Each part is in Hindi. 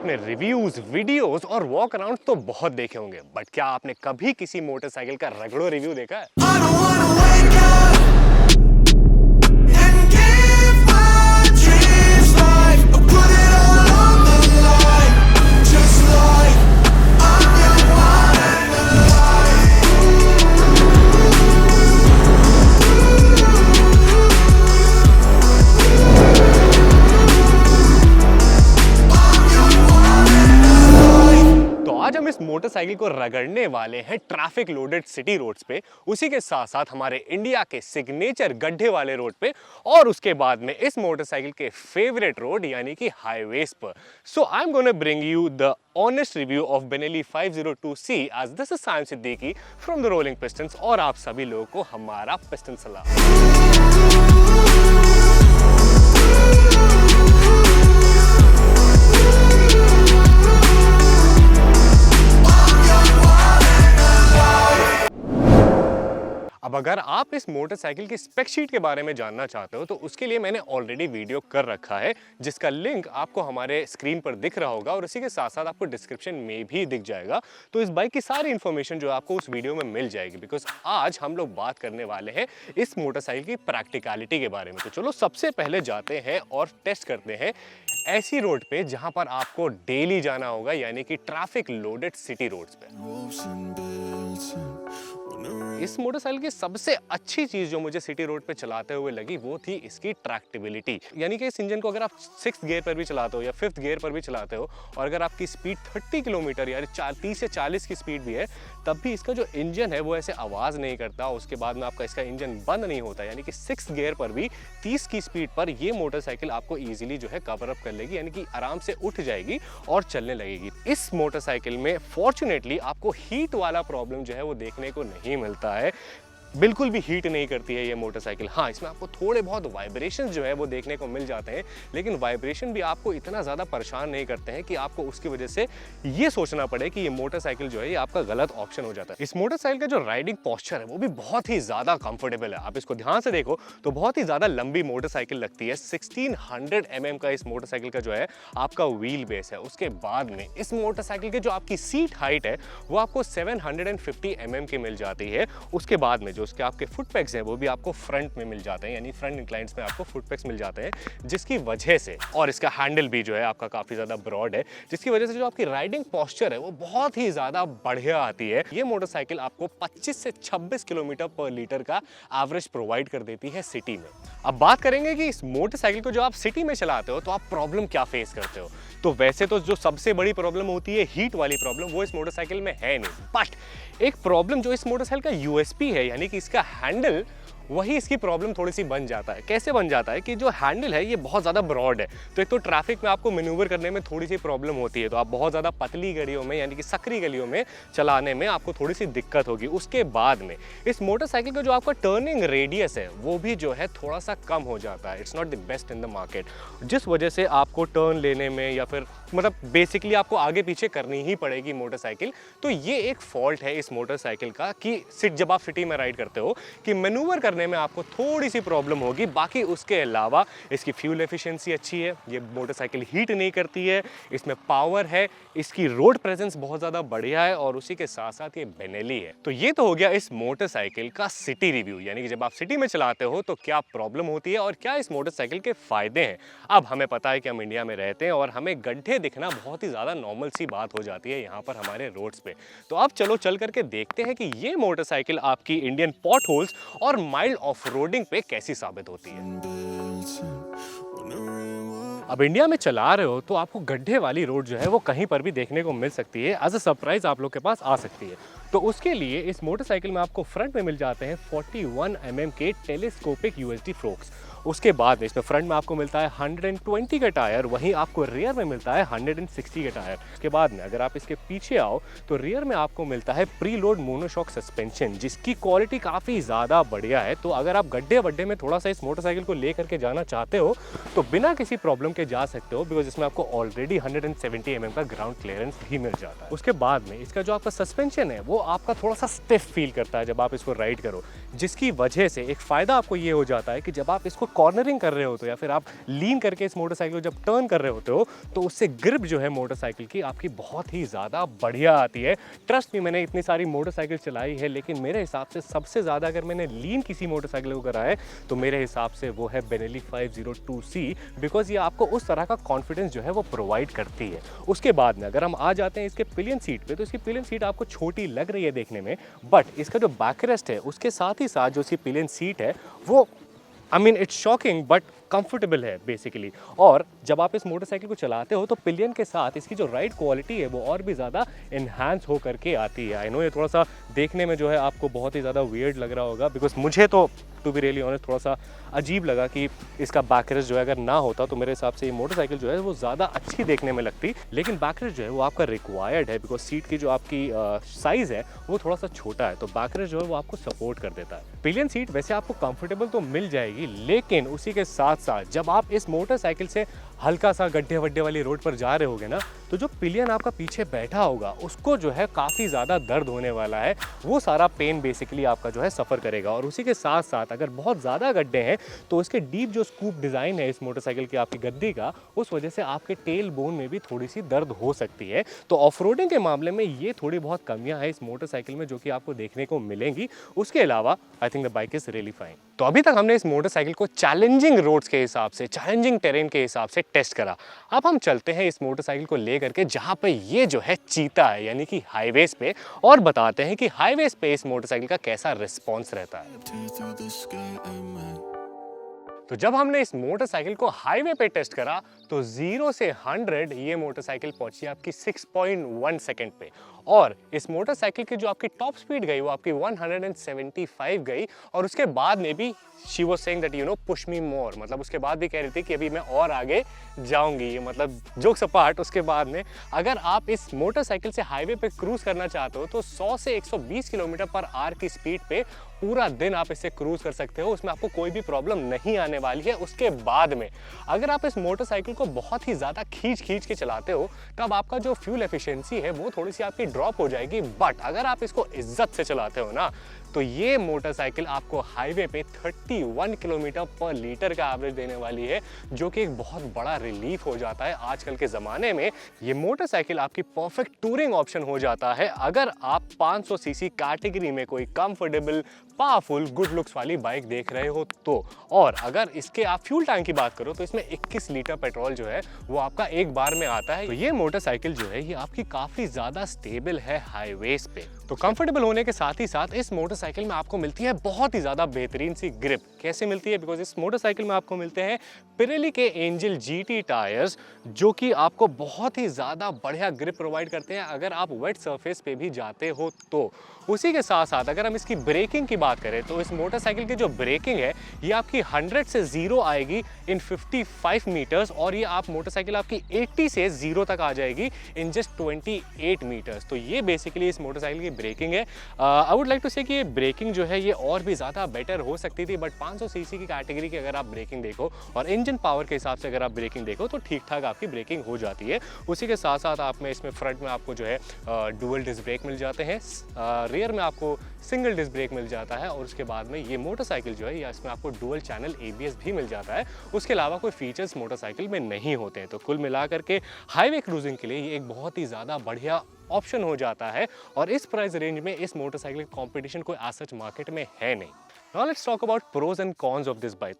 आपने रिव्यूज, वीडियोस और वॉक अराउंड तो बहुत देखे होंगे, बट क्या आपने कभी किसी मोटरसाइकिल का रगड़ो रिव्यू देखा है? आज हम इस मोटरसाइकिल को रगड़ने वाले हैं ट्रैफिक लोडेड सिटी रोड्स पे, उसी के साथ साथ हमारे इंडिया के सिग्नेचर गड्ढे वाले रोड पे, और उसके बाद में इस मोटरसाइकिल के फेवरेट रोड यानी कि हाईवेज पर। So I am gonna bring you the honest review of Benelli 502C as this is Saim Siddiqui from the Rolling Pistons, और आप सभी लोगों को हमारा पिस्टन सलाम। अब अगर आप इस मोटरसाइकिल की स्पेक शीट के बारे में जानना चाहते हो तो उसके लिए मैंने ऑलरेडी वीडियो कर रखा है, जिसका लिंक आपको हमारे स्क्रीन पर दिख रहा होगा और इसी के साथ साथ आपको डिस्क्रिप्शन में भी दिख जाएगा। तो इस बाइक की सारी इन्फॉर्मेशन जो आपको उस वीडियो में मिल जाएगी, बिकॉज आज हम लोग बात करने वाले हैं इस मोटरसाइकिल की प्रैक्टिकलिटी के बारे में। तो चलो सबसे पहले जाते हैं और टेस्ट करते हैं ऐसी रोड पे जहां पर आपको डेली जाना होगा, यानी कि ट्रैफिक लोडेड सिटी रोड्स पे। इस मोटरसाइकिल की सबसे अच्छी चीज जो मुझे सिटी रोड पे चलाते हुए लगी वो थी इसकी ट्रैक्टेबिलिटी, यानी कि इस इंजन को अगर आप 6th गियर पर भी चलाते हो या 5th गियर पर भी चलाते हो और अगर आपकी स्पीड 30 किलोमीटर या 30 से 40 की स्पीड भी है, तब भी इसका जो इंजन है वो ऐसे आवाज नहीं करता। उसके बाद में आपका इसका इंजन बंद नहीं होता, यानी कि 6th गियर पर भी 30 की स्पीड पर ये मोटरसाइकिल आपको ईजिली जो है कवर अप कर लेगी, यानी कि आराम से उठ जाएगी और चलने लगेगी। इस मोटरसाइकिल में फॉर्चुनेटली आपको हीट वाला प्रॉब्लम जो है वो देखने को नहीं मिलता है, बिल्कुल भी हीट नहीं करती है ये मोटरसाइकिल। हाँ, इसमें आपको थोड़े बहुत वाइब्रेशंस जो है वो देखने को मिल जाते हैं, लेकिन वाइब्रेशन भी आपको इतना ज़्यादा परेशान नहीं करते हैं कि आपको उसकी वजह से ये सोचना पड़े कि ये मोटरसाइकिल जो है ये आपका गलत ऑप्शन हो जाता है। इस मोटरसाइकिल का जो राइडिंग पोस्चर है वो भी बहुत ही ज़्यादा कंफर्टेबल है। आप इसको ध्यान से देखो तो बहुत ही ज़्यादा लंबी मोटरसाइकिल लगती है। 1600 mm का इस मोटरसाइकिल का जो है आपका व्हील बेस है। उसके बाद में इस मोटरसाइकिल की जो आपकी सीट हाइट है वो आपको 750 mm की मिल जाती है। उसके बाद में उसके आपके फुट पैक्स हैं वो भी आपको फ्रंट में मिल जाते हैं, यानी फ्रंट इंक्लाइंस में आपको फुट पैक्स मिल जाते हैं, जिसकी वजह से, और इसका हैंडल भी जो है आपका काफी ज्यादा ब्रॉड है, जिसकी वजह से जो आपकी राइडिंग पोस्चर है वो बहुत ही ज्यादा बढ़िया आती है। ये मोटरसाइकिल आपको 25 से 26 किलोमीटर पर लीटर का एवरेज प्रोवाइड कर देती है सिटी में। अब बात करेंगे कि इस मोटरसाइकिल को जो आप सिटी में चलाते हो तो आप प्रॉब्लम क्या फेस करते हो। तो वैसे तो जो सबसे बड़ी प्रॉब्लम होती है हीट वाली प्रॉब्लम, वो इस मोटरसाइकिल में है नहीं, बट एक प्रॉब्लम जो इस मोटरसाइकिल का यूएसपी है, यानी कि इसका हैंडल, वही इसकी प्रॉब्लम थोड़ी सी बन जाता है। कैसे बन जाता है कि जो हैंडल है ये बहुत ज़्यादा ब्रॉड है, तो एक तो ट्रैफिक में आपको मैन्यूवर करने में थोड़ी सी प्रॉब्लम होती है, तो आप बहुत ज़्यादा पतली गलियों में यानी कि सकरी गलियों में चलाने में आपको थोड़ी सी दिक्कत होगी। उसके बाद में इस मोटरसाइकिल का जो आपका टर्निंग रेडियस है वो भी जो है थोड़ा सा कम हो जाता है। It's not the best in the market, जिस वजह से आपको टर्न लेने में या फिर मतलब बेसिकली आपको आगे पीछे करनी ही पड़ेगी मोटरसाइकिल। तो ये एक फॉल्ट है इस मोटरसाइकिल का कि जब आप सिटी में राइड करते हो कि मैन्यूवर करने में आपको थोड़ी सी प्रॉब्लम होगी। बाकी उसके अलावा इसकी फ्यूल एफिशिएंसी अच्छी है, ये मोटरसाइकिल हीट नहीं करती है, इसमें पावर है, इसकी रोड प्रेजेंस बहुत ज़्यादा बढ़िया है, और उसी के साथ साथ ये बेनेली है। तो ये तो हो गया इस मोटरसाइकिल का सिटी रिव्यू, यानी कि जब आप सिटी में चलाते हो तो क्या प्रॉब्लम होती है और क्या इस मोटरसाइकिल के फायदे हैं। अब हमें पता है कि हम इंडिया में रहते हैं और हमें गड्ढे दिखना बहुत ही ज़्यादा नॉर्मल सी बात हो जाती है यहाँ पर हमारे रोड्स पे। तो अब चलो चल करके देखते हैं कि ये मोटरसाइकिल आपकी इंडियन पॉट होल्स और माइल्ड ऑफ रोडिंग पे कैसी साबित होती है। अब इंडिया में चला रहे हो तो आपको गड्ढे वाली रोड जो है वो कहीं पर भी देखने को मिल सकती है, एज अ सरप्राइज आप लोग के पास आ सकती है। तो उसके लिए इस मोटरसाइकिल में आपको फ्रंट में मिल जाते हैं 41 mm के टेलीस्कोपिक यूएसडी फोर्क्स। उसके बाद इसमें फ्रंट में आपको मिलता है 120 का टायर, वहीं आपको रियर में मिलता है 160 का टायर। उसके बाद में अगर आप इसके पीछे आओ तो रियर में आपको मिलता है प्री लोड मोनोशॉक सस्पेंशन, जिसकी क्वालिटी काफ़ी ज़्यादा बढ़िया है। तो अगर आप गड्ढे वड्ढे में थोड़ा सा इस मोटरसाइकिल को ले करके जाना चाहते हो तो बिना किसी प्रॉब्लम के जा सकते हो, बिकॉज इसमें आपको ऑलरेडी 170 mm का ग्राउंड क्लियरेंस भी मिल जाता है। उसके बाद में इसका जो आपका सस्पेंशन है वो आपका थोड़ा सा स्टिफ फील करता है जब आप इसको राइड करो, जिसकी वजह से एक फ़ायदा आपको ये हो जाता है कि जब आप इसको कॉर्नरिंग कर रहे होते हो या फिर आप लीन करके इस मोटरसाइकिल को जब टर्न कर रहे होते हो तो उससे ग्रिप जो है मोटरसाइकिल की आपकी बहुत ही ज़्यादा बढ़िया आती है। ट्रस्ट मी, मैंने इतनी सारी मोटरसाइकिल चलाई है, लेकिन मेरे हिसाब से सबसे ज़्यादा अगर मैंने लीन किसी मोटरसाइकिल को करा है तो मेरे हिसाब से वो है बेनेली 502C, बिकॉज ये आपको उस तरह का कॉन्फिडेंस जो है वो प्रोवाइड करती है। उसके बाद में अगर हम आ जाते हैं इसके पिलियन सीट पे, तो इसकी पिलियन सीट आपको छोटी लग रही है देखने में, बट इसका जो बैकरेस्ट है उसके साथ ही साथ जो इसकी पिलियन सीट है वो इट्स शॉकिंग बट कंफर्टेबल है बेसिकली। और जब आप इस मोटरसाइकिल को चलाते हो तो पिलियन के साथ इसकी जो राइड क्वालिटी है वो और भी ज़्यादा इन्हांस हो करके आती है। आई नो ये थोड़ा सा देखने में जो है आपको बहुत ही ज़्यादा वियर्ड लग रहा होगा, बिकॉज मुझे तो टू बी रियली ऑनेस्ट थोड़ा सा अजीब लगा कि इसका बैकरेस्ट जो है अगर ना होता तो मेरे हिसाब से ये मोटरसाइकिल जो है वो ज़्यादा अच्छी देखने में लगती, लेकिन बैकरेस्ट जो है वो आपका रिक्वायर्ड है, बिकॉज सीट की जो आपकी साइज़ है वो थोड़ा सा छोटा है, तो बैकरेस्ट जो है वो आपको सपोर्ट कर देता है। पिलियन सीट वैसे आपको कंफर्टेबल तो मिल जाएगी, लेकिन उसी के साथ साथ जब आप इस मोटरसाइकिल से हल्का सा गड्ढे वड्ढे वाली रोड पर जा रहे होगे ना, तो जो पिलियन आपका पीछे बैठा होगा उसको जो है काफ़ी ज़्यादा दर्द होने वाला है, वो सारा पेन बेसिकली आपका जो है सफ़र करेगा। और उसी के साथ साथ अगर बहुत ज़्यादा गड्ढे हैं तो इसके डीप जो स्कूप डिज़ाइन है इस मोटरसाइकिल की आपकी गद्दी का, उस वजह से आपके टेल बोन में भी थोड़ी सी दर्द हो सकती है। तो ऑफ रोडिंग के मामले में ये थोड़ी बहुत कमियां हैं इस मोटरसाइकिल में जो कि आपको देखने को मिलेंगी। उसके अलावा I think the bike is really fine. तो अभी तक हमने इस मोटरसाइकिल को चैलेंजिंग रोड्स के हिसाब से, चैलेंजिंग टेरेन के हिसाब से टेस्ट करा। अब हम चलते हैं इस मोटरसाइकिल को ले करके जहाँ पे ये जो है चीता है, यानी कि हाईवेज पे, और बताते हैं कि हाईवेज पे इस मोटरसाइकिल का कैसा रिस्पॉन्स रहता है। तो जब हमने इस मोटरसाइकिल को हाईवे पे टेस्ट करा तो 0 से 100 ये मोटरसाइकिल पहुंची आपकी 6.1 सेकंड पे, और इस मोटरसाइकिल की जो आपकी टॉप स्पीड गई वो आपकी 175 गई। और उसके बाद में भी she was saying that push me more, मतलब उसके बाद भी कह रही थी कि अभी मैं और आगे जाऊंगी। ये मतलब जोक्स अपार्ट, उसके बाद में अगर आप इस मोटरसाइकिल से हाईवे पे क्रूज करना चाहते हो तो 100 से 120 किलोमीटर पर आवर की स्पीड पे पूरा दिन आप इससे क्रूज कर सकते हो, उसमें आपको कोई भी प्रॉब्लम नहीं आने वाली है। उसके बाद में अगर आप इस मोटरसाइकिल को बहुत ही ज़्यादा खींच के चलाते हो तब आपका जो फ्यूल एफिशिएंसी है वो थोड़ी सी आपकी ड्रॉप हो जाएगी, बट अगर आप इसको इज्जत से चलाते हो ना तो ये मोटरसाइकिल आपको हाईवे पे 31 किलोमीटर पर लीटर का एवरेज देने वाली है, जो कि एक बहुत बड़ा रिलीफ हो जाता है। आजकल के ज़माने में ये मोटरसाइकिल आपकी परफेक्ट टूरिंग ऑप्शन हो जाता है अगर आप 500 सीसी कैटेगरी में कोई कंफर्टेबल, पावरफुल, गुड लुक्स वाली बाइक देख रहे हो तो। और अगर इसके आप फ्यूल टैंक की बात करो तो इसमें 21 लीटर पेट्रोल जो है वो आपका एक बार में आता है। तो ये मोटरसाइकिल जो है ये आपकी काफ़ी ज़्यादा स्टेबल है हाईवेज पे। तो कंफर्टेबल होने के साथ ही साथ इस मोटरसाइकिल में आपको मिलती है बहुत ही ज़्यादा बेहतरीन सी ग्रिप। कैसे मिलती है? बिकॉज इस मोटरसाइकिल में आपको मिलते हैं पिरेली के एंजल GT टायर्स, जो कि आपको बहुत ही ज़्यादा बढ़िया ग्रिप प्रोवाइड करते हैं अगर आप वेट सरफेस पे भी जाते हो तो। उसी के साथ साथ अगर हम इसकी ब्रेकिंग की बात करें तो इस मोटरसाइकिल की जो ब्रेकिंग है ये आपकी 100 से 0 आएगी इन 55 मीटर्स, और ये आप मोटरसाइकिल आपकी 80 से 0 तक आ जाएगी इन जस्ट 28 मीटर्स। तो ये बेसिकली इस मोटरसाइकिल की ब्रेकिंग है। आई वुड लाइक टू से कि ये ब्रेकिंग जो है ये और भी ज़्यादा बेटर हो सकती थी, बट 500 सीसी की कैटेगरी की अगर आप ब्रेकिंग देखो और इंजन पावर के हिसाब से अगर आप ब्रेकिंग देखो तो ठीक ठाक आपकी ब्रेकिंग हो जाती है। उसी के साथ साथ आप में इसमें फ्रंट में आपको जो है डुअल डिस्क ब्रेक मिल जाते हैं, रियर में आपको सिंगल डिस्क ब्रेक मिल जाता है, और उसके बाद में ये मोटरसाइकिल जो है या इसमें आपको डुअल चैनल ABS भी मिल जाता है। उसके अलावा कोई फीचर्स मोटरसाइकिल में नहीं होते हैं। तो कुल मिलाकर के हाईवे क्रूजिंग के लिए ये एक बहुत ही ज़्यादा बढ़िया ऑप्शन हो जाता है, और इस प्राइस रेंज में इस मोटरसाइकिल कंपटीशन कोई आज सच मार्केट में है नहीं। Now let's talk about pros and cons of this bike.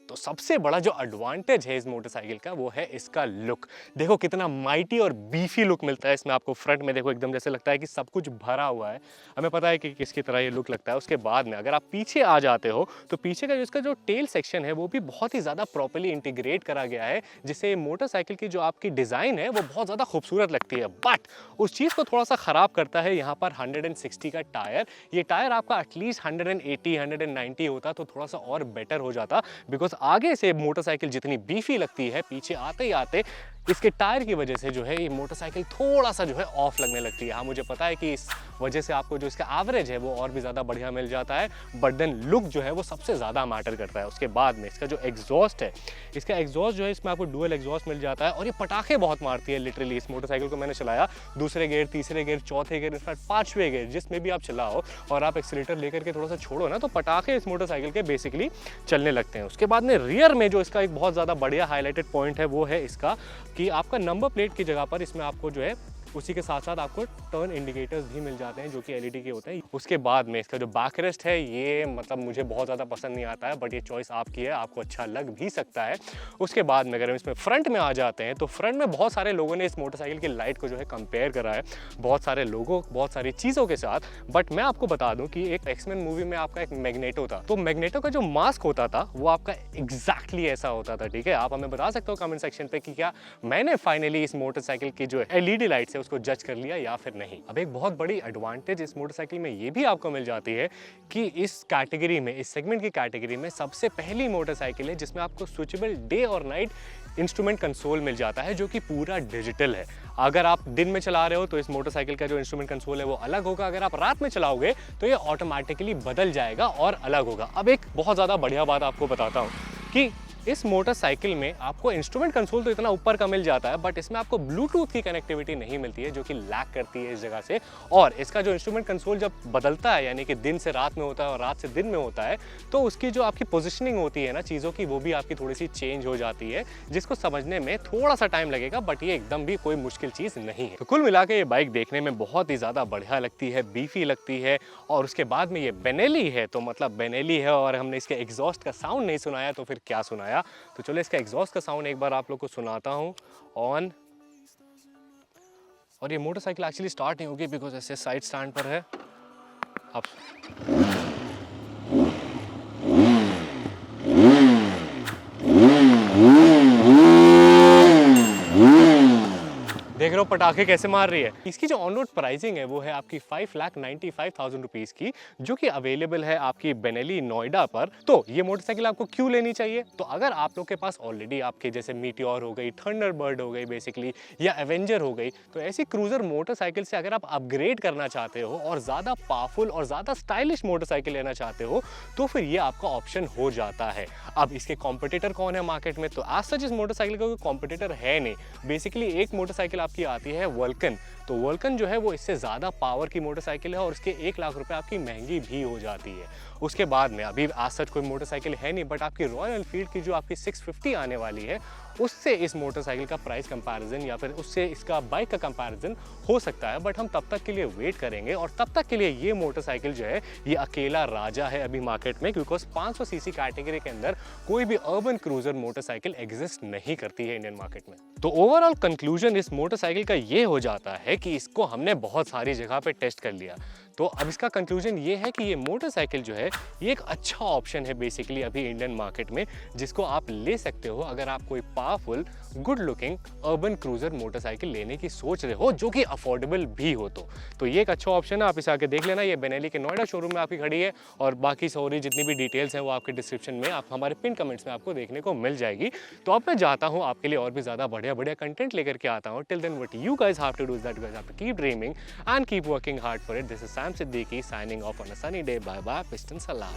तो सबसे बड़ा जो एडवांटेज है इस मोटरसाइकिल का वो है इसका लुक। देखो कितना माइटी और बीफी लुक मिलता है इसमें आपको। फ्रंट में देखो एकदम जैसे लगता है कि सब कुछ भरा हुआ है, हमें पता है कि किसकी तरह ये लुक लगता है। उसके बाद में अगर आप पीछे आ जाते हो तो पीछे का इसका जो टेल सेक्शन है वो भी बहुत ही ज़्यादा प्रॉपर्ली इंटीग्रेट करा गया है, जिससे मोटरसाइकिल की जो आपकी डिज़ाइन है वो बहुत ज़्यादा खूबसूरत लगती है। बट उस चीज़ को थोड़ा सा ख़राब करता है यहाँ पर 160 का टायर। ये टायर आपका एटलीस्ट 180 190 होता तो थोड़ा सा और बेटर हो जाता, बिकॉज आगे से मोटरसाइकिल जितनी बीफी लगती है पीछे आते ही आते इसके टायर की वजह से जो है ये मोटरसाइकिल थोड़ा सा जो है ऑफ लगने लगती है। हाँ, मुझे पता है कि इस वजह से आपको जो इसका एवरेज है वो और भी ज़्यादा बढ़िया मिल जाता है, बट देन लुक जो है वो सबसे ज़्यादा मैटर करता है। उसके बाद में इसका जो एग्जॉस्ट है, इसका एग्जॉस्ट जो है इसमें आपको डुअल एग्जॉस्ट मिल जाता है और ये पटाखे बहुत मारती है लिटरली। इस मोटरसाइकिल को मैंने चलाया दूसरे गियर, तीसरे गियर, चौथे गियर, इनफैक्ट पाँचवें गियर, जिसमें भी आप चलाओ और आप एक्सीलेटर लेकर के थोड़ा सा छोड़ो ना, तो पटाखे इस मोटरसाइकिल के बेसिकली चलने लगते हैं। उसके बाद में रियर में जो इसका एक बहुत ज़्यादा बढ़िया हाईलाइटेड पॉइंट है वो है इसका कि आपका नंबर प्लेट की जगह पर इसमें आपको जो है उसी के साथ साथ आपको टर्न इंडिकेटर्स भी मिल जाते हैं जो कि एलईडी के होते हैं। उसके बाद में इसका जो बैकरेस्ट है ये मतलब मुझे बहुत ज़्यादा पसंद नहीं आता है, बट ये चॉइस आपकी है, आपको अच्छा लग भी सकता है। उसके बाद में अगर हम इसमें फ्रंट में आ जाते हैं तो फ्रंट में बहुत सारे लोगों ने इस मोटरसाइकिल की लाइट को जो है कंपेयर करा है बहुत सारे लोगों, बहुत सारी चीज़ों के साथ। बट मैं आपको बता दूं कि एक एक्समैन मूवी में आपका एक मैग्नेटो था, तो मैग्नेटो का जो मास्क होता था वो आपका एग्जैक्टली ऐसा होता था। ठीक है, आप हमें बता सकते हो कमेंट सेक्शन पे कि क्या मैंने फाइनली इस मोटरसाइकिल की जो एलईडी लाइट्स है उसको जज कर लिया या फिर नहीं। अब एक बहुत बड़ी एडवांटेज इस मोटरसाइकिल में ये भी आपको मिल जाती है कि इस कैटेगरी में, इस सेगमेंट की कैटेगरी में सबसे पहली मोटरसाइकिल है जिसमें आपको स्विचेबल डे और नाइट इंस्ट्रूमेंट कंसोल मिल जाता है जो कि पूरा डिजिटल है। अगर आप दिन में चला रहे हो तो इस मोटरसाइकिल का जो इंस्ट्रूमेंट कंसोल है वो अलग होगा, अगर आप रात में चलाओगे तो ये ऑटोमेटिकली बदल जाएगा और अलग होगा। अब एक बहुत ज़्यादा बढ़िया बात आपको बताता हूँ कि इस मोटरसाइकिल में आपको इंस्ट्रूमेंट कंसोल तो इतना ऊपर का मिल जाता है, बट इसमें आपको ब्लूटूथ की कनेक्टिविटी नहीं मिलती है जो कि लैक करती है इस जगह से। और इसका जो इंस्ट्रूमेंट कंसोल जब बदलता है, यानी कि दिन से रात में होता है और रात से दिन में होता है, तो उसकी जो आपकी पोजिशनिंग होती है ना चीज़ों की, वो भी आपकी थोड़ी सी चेंज हो जाती है, जिसको समझने में थोड़ा सा टाइम लगेगा, बट ये एकदम भी कोई मुश्किल चीज़ नहीं है। तो कुल मिला के ये बाइक देखने में बहुत ही ज़्यादा बढ़िया लगती है, बीफी लगती है। और उसके बाद में ये बेनेली है, तो मतलब बेनेली है और हमने इसके एग्जॉस्ट का साउंड नहीं सुनाया तो फिर क्या सुनाया। तो चलो इसका एग्जॉस्ट का साउंड एक बार आप लोग को सुनाता हूं ऑन। और ये मोटरसाइकिल एक्चुअली स्टार्ट नहीं होगी बिकॉज ऐसे साइड स्टैंड पर है। आप देख रहे हो पटाखे कैसे मार रही है। इसकी जो ऑन रोड प्राइसिंग है वो है आपकी 5,95,000 रुपीज की, जो कि अवेलेबल है आपकी बेनेली नोएडा पर। तो ये मोटरसाइकिल आपको क्यों लेनी चाहिए? तो अगर आप लोग के पास ऑलरेडी आपके जैसे मीटियोर हो गई, थंडरबर्ड हो गई बेसिकली, या एवेंजर हो गई, तो ऐसी क्रूजर मोटरसाइकिल से अगर आप अपग्रेड करना चाहते हो और ज़्यादा पावरफुल और ज़्यादा स्टाइलिश मोटरसाइकिल लेना चाहते हो तो फिर ये आपका ऑप्शन हो जाता है। अब इसके कॉम्पिटिटर कौन है मार्केट में? तो आज सच इस मोटरसाइकिल का कोई कॉम्पिटिटर है नहीं। बेसिकली एक मोटरसाइकिल आपकी आती है वल्कन। तो वल्कन जो है वो इससे ज़्यादा पावर की मोटरसाइकिल है और इसके 1 लाख रुपए आपकी महंगी भी हो जाती है। उसके बाद में अभी आज सच कोई मोटरसाइकिल है नहीं, बट आपकी रॉयल एनफील्ड की जो आपकी 650 आने वाली है उससे इस मोटरसाइकिल का प्राइस कंपैरिजन या फिर उससे इसका बाइक का कंपैरिजन हो सकता है। बट हम तब तक के लिए वेट करेंगे और तब तक के लिए ये मोटरसाइकिल जो है ये अकेला राजा है अभी मार्केट में, बिकॉज 500 सीसी कैटेगरी के अंदर कोई भी अर्बन क्रूजर मोटरसाइकिल एग्जिस्ट नहीं करती है इंडियन मार्केट में। तो ओवरऑल कंक्लूजन इस मोटरसाइकिल का ये हो जाता है कि इसको हमने बहुत सारी जगह पे टेस्ट कर लिया। तो अब इसका कंक्लूजन ये है कि ये मोटरसाइकिल जो है ये एक अच्छा ऑप्शन है बेसिकली अभी इंडियन मार्केट में, जिसको आप ले सकते हो अगर आप कोई powerful good looking urban cruiser motorcycle लेने की सोच रहे हो जो कि अफोर्डेबल भी हो। तो ये एक अच्छा ऑप्शन है, आप इसे आके देख लेना। ये बेनेली के नोएडा शोरूम में आपकी खड़ी है और बाकी सारी जितनी भी डिटेल्स हैं वो आपके डिस्क्रिप्शन में, आप हमारे पिन कमेंट्स में आपको देखने को मिल जाएगी। तो अब मैं जाता हूँ आपके लिए और भी ज़्यादा बढ़िया बढ़िया कंटेंट लेकर के आता हूँ। Till then what you guys have to do is that you guys have to keep dreaming and keep working hard for it. This is Sam Siddiqui signing off on a sunny day. Bye bye, Piston Salam.